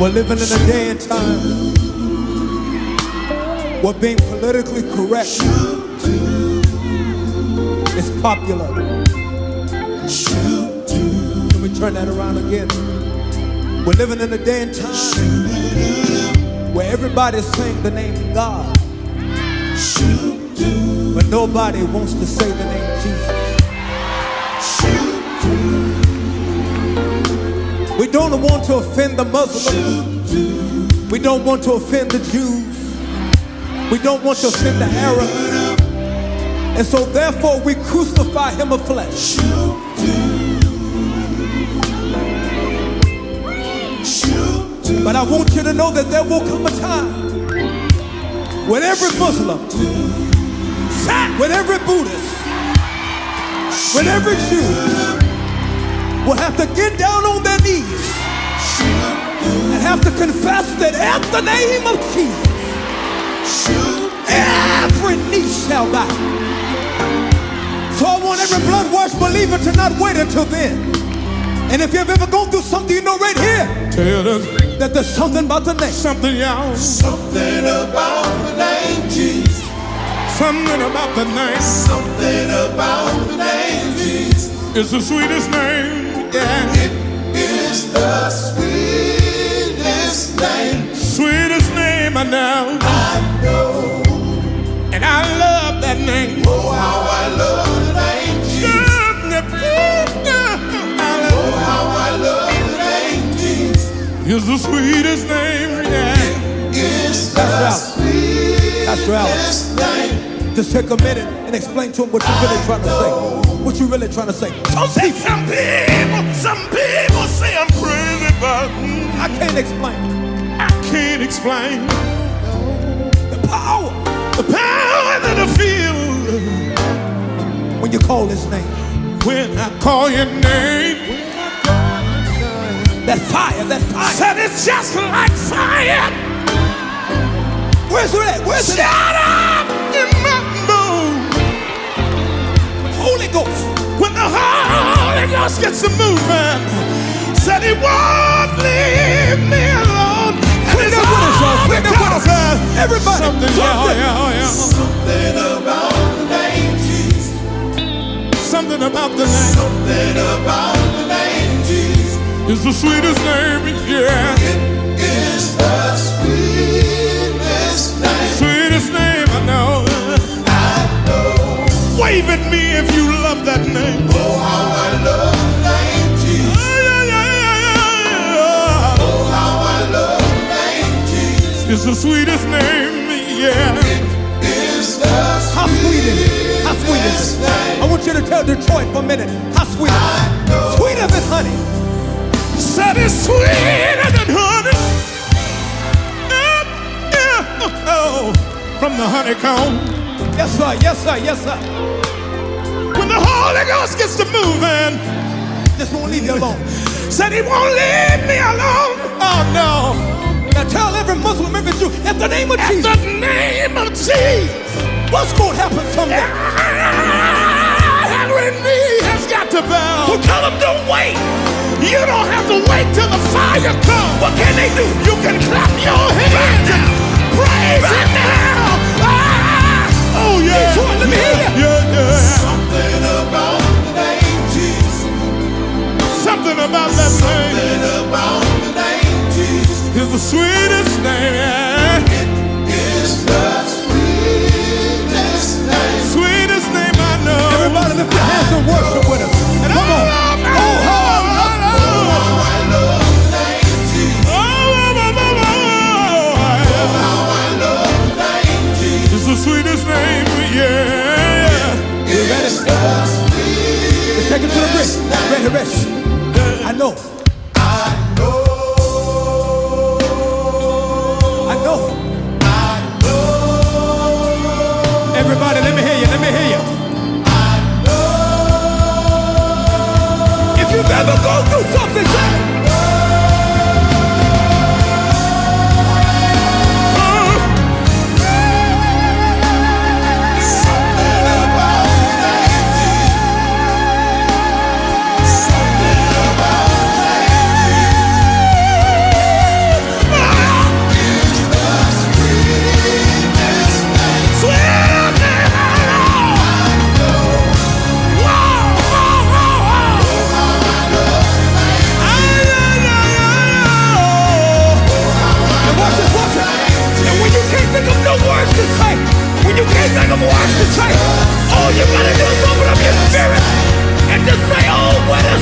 We're living in a day and time where being politically correct is popular. Can we turn that around again? We're living in a day and time where everybody's saying the name God, but nobody wants to say the name Jesus. We don't want to offend the Muslims. We don't want to offend the Jews. We don't want to offend the Arabs. And so therefore we crucify him of flesh. But I want you to know that there will come a time when every Muslim, when every Buddhist, when every Jew will have to get down on their knees and have to confess that at the name of Jesus, every knee shall bow. So I want every blood-washed believer to not wait until then. And if you've ever gone through something, you know right here that there's something about the name. Something, y'all. Something about the name Jesus. Something about the name. Something about the name Jesus. It's the sweetest name. Yeah. It is the sweetest name. Sweetest name I know. I know. And I love that name. Oh, how I love the name Jesus. Oh, how I love the name Jesus. It's the sweetest name. Yeah. It's the sweetest name. Just take a minute and explain to him what you're really trying to say. What you really trying to say. Some people say I'm crazy, but I can't explain. I can't explain The power that I feel when you call his name. when I call your name. That fire, that fire. Said it's just like fire. Where's it at? Where's it at? Shut up in my bones. Holy Ghost. When the Holy Ghost gets to moving, said he won't leave me alone. Swing that with us, y'all. Swing that with us. Everybody. Something, yeah. Something about the name Jesus. Something about the name. Something about the name Jesus. It's the sweetest name, yeah. It is the sweetest name. Sweetest name I know. I know. Wave at me if you love that name. Oh, how I love the name Jesus. Oh, how I love the name Jesus. It's the sweetest name, yeah. It is the How sweet is it? How sweet is it? name. I want you to tell Detroit for a minute. How sweet is it? Sweeter than honey. Said it's sweeter than honey. Oh, from the honeycomb. Yes, sir. Yes, sir. Yes, sir. When the Holy Ghost gets to moving, Just won't leave you alone. said he won't leave me alone. Oh no. Now tell every Muslim, every Jew, at the name of At Jesus, the name of Jesus, what's going to happen someday? every knee has got to bow. So tell them don't wait. You don't have to wait till the fire comes. What can they do? You can clap your hands and praise it now. Ah! Oh yeah. Detroit, let me hear you. Yeah. Something about the name Jesus. Something about that name Something about the name Jesus. is the sweetest name. Yeah. It is the sweetest name. Sweetest name I know. Everybody lift your hands and worship with us. Come on. I love the name Jesus. Oh, how I love the name Jesus. It's the sweetest name, yeah. You ready? Let's take it to the bridge. Ready, ready. I know. I know. I know. I know. Everybody, let me hear you. Let me hear you. I know. If you've ever gone through something, say, Something about the name Jesus. Something about the may think I'm washed to say, all you gotta do is open up your spirit and just say, oh, what a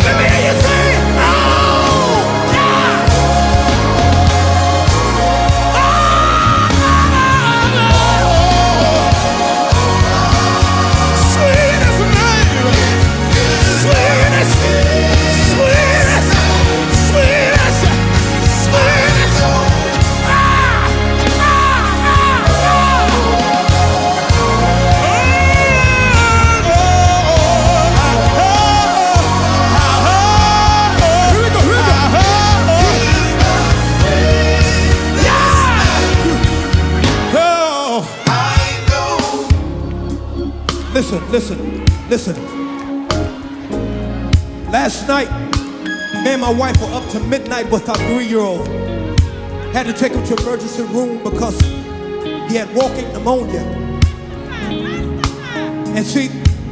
let me hear you say, oh, yeah. Sweetest name, sweetest, sweetest, sweetest, sweetest. Listen. Last night, me and my wife were up to midnight with our 3-year-old. Had to take him to emergency room because he had walking pneumonia. And see,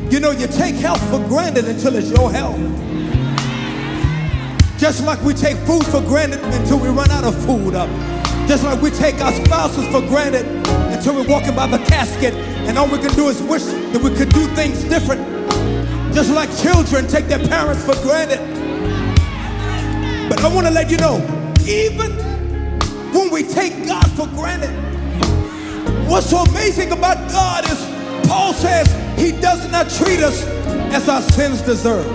you know, you take health for granted until it's your health. Just like we take food for granted until we run out of food. Just like we take our spouses for granted until we're walking by the casket and all we can do is wish that we could do things different. Just like children take their parents for granted. But I want to let you know, even when we take God for granted, what's so amazing about God is Paul says he does not treat us as our sins deserve.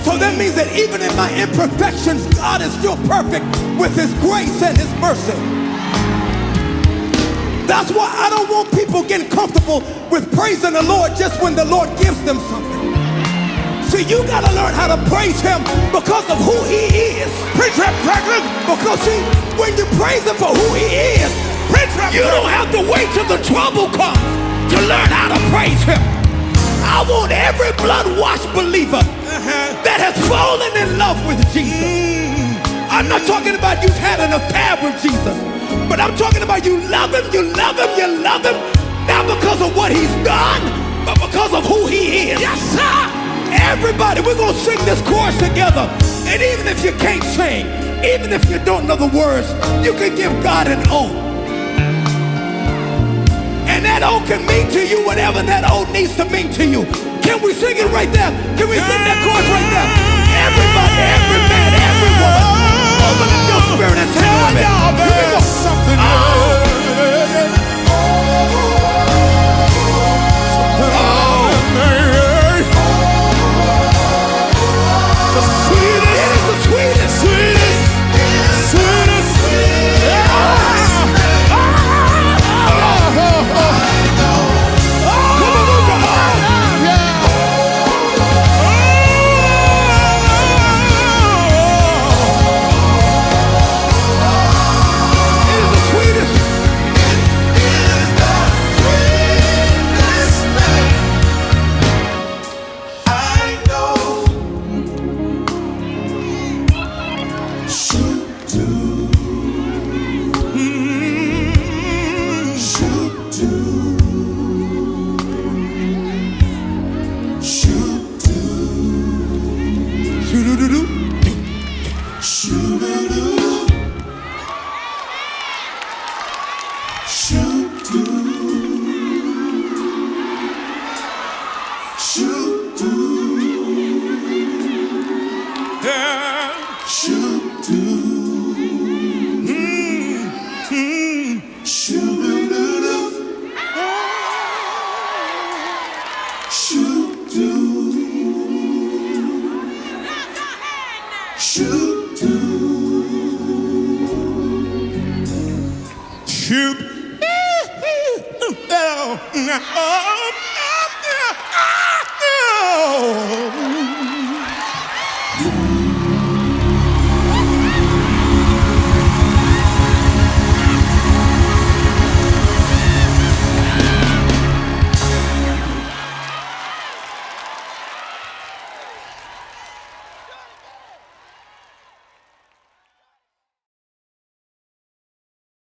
So that means that even in my imperfections, God is still perfect with his grace and his mercy. That's why I don't want people getting comfortable with praising the Lord just when the Lord gives them something. See, you gotta learn how to praise him because of who he is. Preach that, Franklin. Because see, when you praise him for who he is, you don't have to wait till the trouble comes to learn how to praise him. I want every blood-washed believer that has fallen in love with Jesus. I'm not talking about you've had an affair with Jesus, but I'm talking about you love him, not because of what he's done, but because of who he is. Yes, sir. Everybody, we're gonna sing this chorus together. And even if you can't sing, even if you don't know the words, you can give God an oath. And that oath can mean to you whatever that oath needs to mean to you. Can we sing it right there? Can we sing that chorus right there? Everybody, every man, every woman, open up your spirit and sing with me. Here we go. Something the sweetest, it is the sweetest, sweetest, sweetest,